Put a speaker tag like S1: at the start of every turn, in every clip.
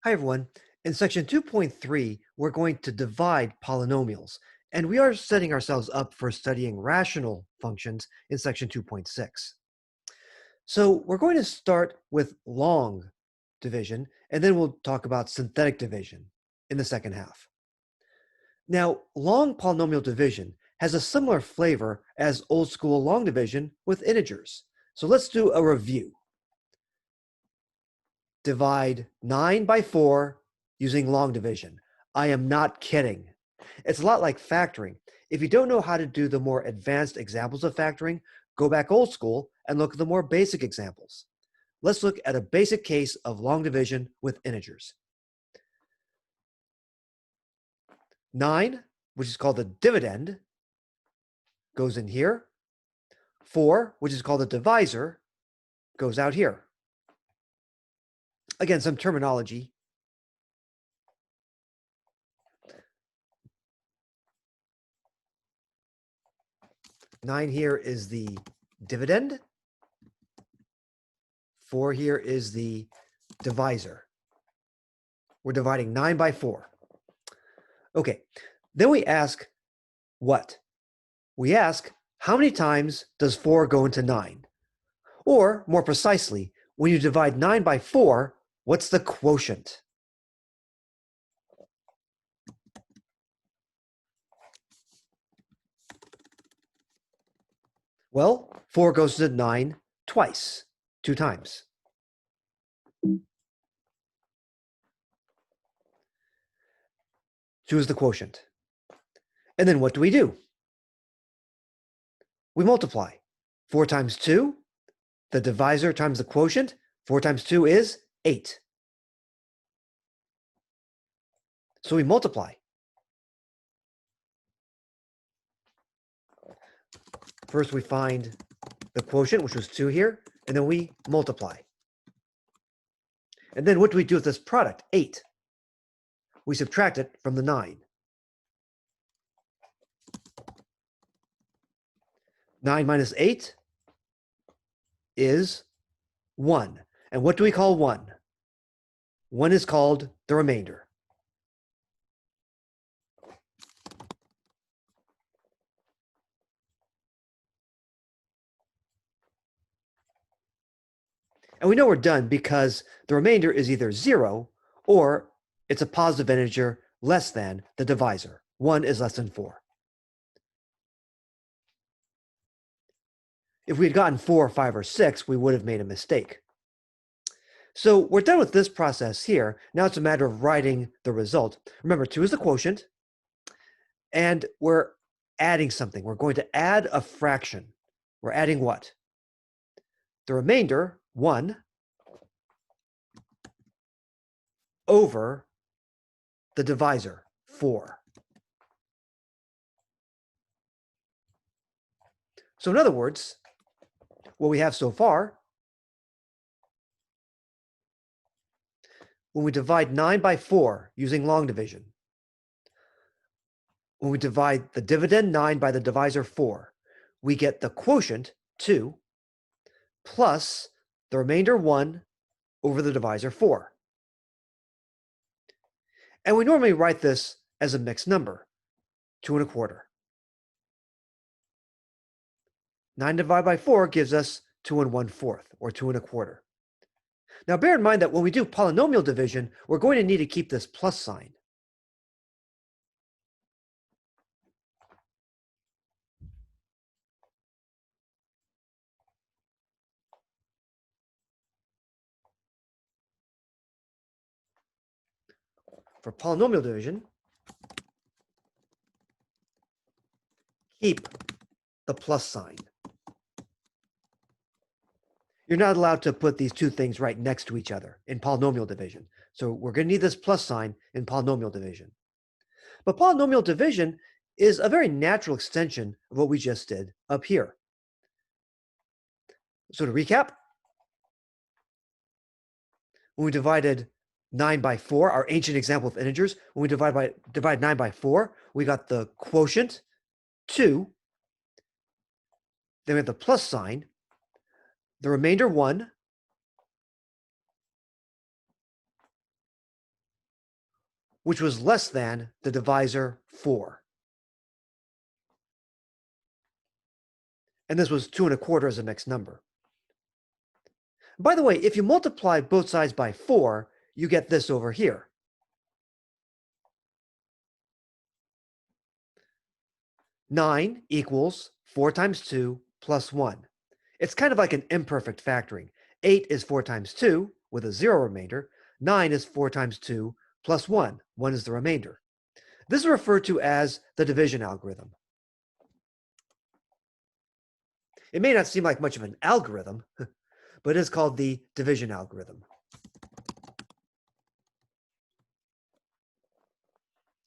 S1: Hi, everyone. In section 2.3, we're going to divide polynomials, and we are setting ourselves up for studying rational functions in section 2.6. So we're going to start with long division, and then we'll talk about synthetic division in the second half. Now, long polynomial division has a similar flavor as old school long division with integers. So let's do a review. Divide 9 by 4 using long division. I am not kidding. It's a lot like factoring. If you don't know how to do the more advanced examples of factoring, go back old school and look at the more basic examples. Let's look at a basic case of long division with integers. 9, which is called the dividend, goes in here. 4, which is called the divisor, goes out here. Again, some terminology. Nine here is the dividend. 4 here is the divisor. We're dividing 9 by 4. Okay, then we ask what? We ask, how many times does 4 go into 9? Or, more precisely, when you divide 9 by 4, what's the quotient? Well, 4 goes to 9 twice, 2 times. Choose the quotient. And then what do? We multiply. 4 times 2, the divisor times the quotient. 4 times 2 is 8. So we multiply. First we find the quotient, which was 2 here, and then we multiply. And then what do we do with this product? 8. We subtract it from the 9. 9 minus 8 is 1. And what do we call 1? 1 is called the remainder. And we know we're done because the remainder is either 0 or it's a positive integer less than the divisor. 1 is less than 4. If we had gotten 4, 5, or 6, we would have made a mistake. So we're done with this process here. Now it's a matter of writing the result. Remember, 2 is the quotient, and we're adding something. We're going to add a fraction. We're adding what? The remainder, 1, over the divisor, 4. So in other words, what we have so far, when we divide 9 by 4 using long division, when we divide the dividend 9 by the divisor 4, we get the quotient 2 plus the remainder 1 over the divisor 4. And we normally write this as a mixed number, 2 1/4. 9 divided by 4 gives us 2 1/4, or 2 1/4. Now bear in mind that when we do polynomial division, we're going to need to keep this plus sign. For polynomial division, keep the plus sign. You're not allowed to put these two things right next to each other in polynomial division. So we're going to need this plus sign in polynomial division. But polynomial division is a very natural extension of what we just did up here. So to recap, when we divided 9 by 4, our ancient example of integers, when we divide 9 by 4, we got the quotient 2. Then we have the plus sign, the remainder 1, which was less than the divisor 4. And this was 2¼ as a mixed number. By the way, if you multiply both sides by 4, you get this over here. Nine equals 4 times 2 plus 1. It's kind of like an imperfect factoring. 8 is 4 times 2 with a 0 remainder. 9 is 4 times 2 plus 1. 1 is the remainder. This is referred to as the division algorithm. It may not seem like much of an algorithm, but it is called the division algorithm.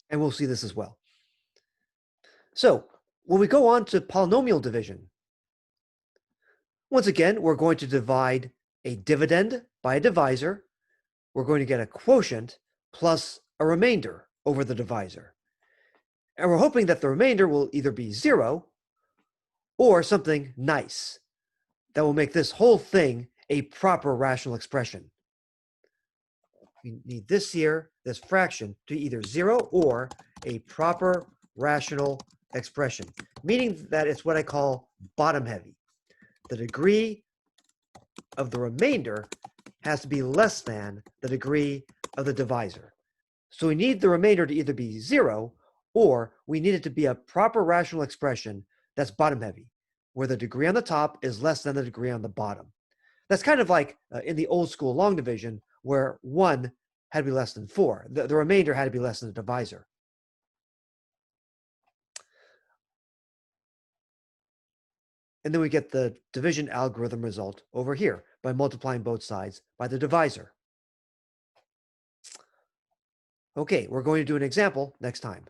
S1: And we'll see this as well. So when we go on to polynomial division, once again, we're going to divide a dividend by a divisor. We're going to get a quotient plus a remainder over the divisor. And we're hoping that the remainder will either be 0 or something nice that will make this whole thing a proper rational expression. We need this here, this fraction, to either 0 or a proper rational expression, meaning that it's what I call bottom heavy. The degree of the remainder has to be less than the degree of the divisor. So we need the remainder to either be 0 or we need it to be a proper rational expression that's bottom heavy, where the degree on the top is less than the degree on the bottom. That's kind of like in the old school long division, where 1 had to be less than 4. The remainder had to be less than the divisor. And then we get the division algorithm result over here by multiplying both sides by the divisor. Okay, we're going to do an example next time.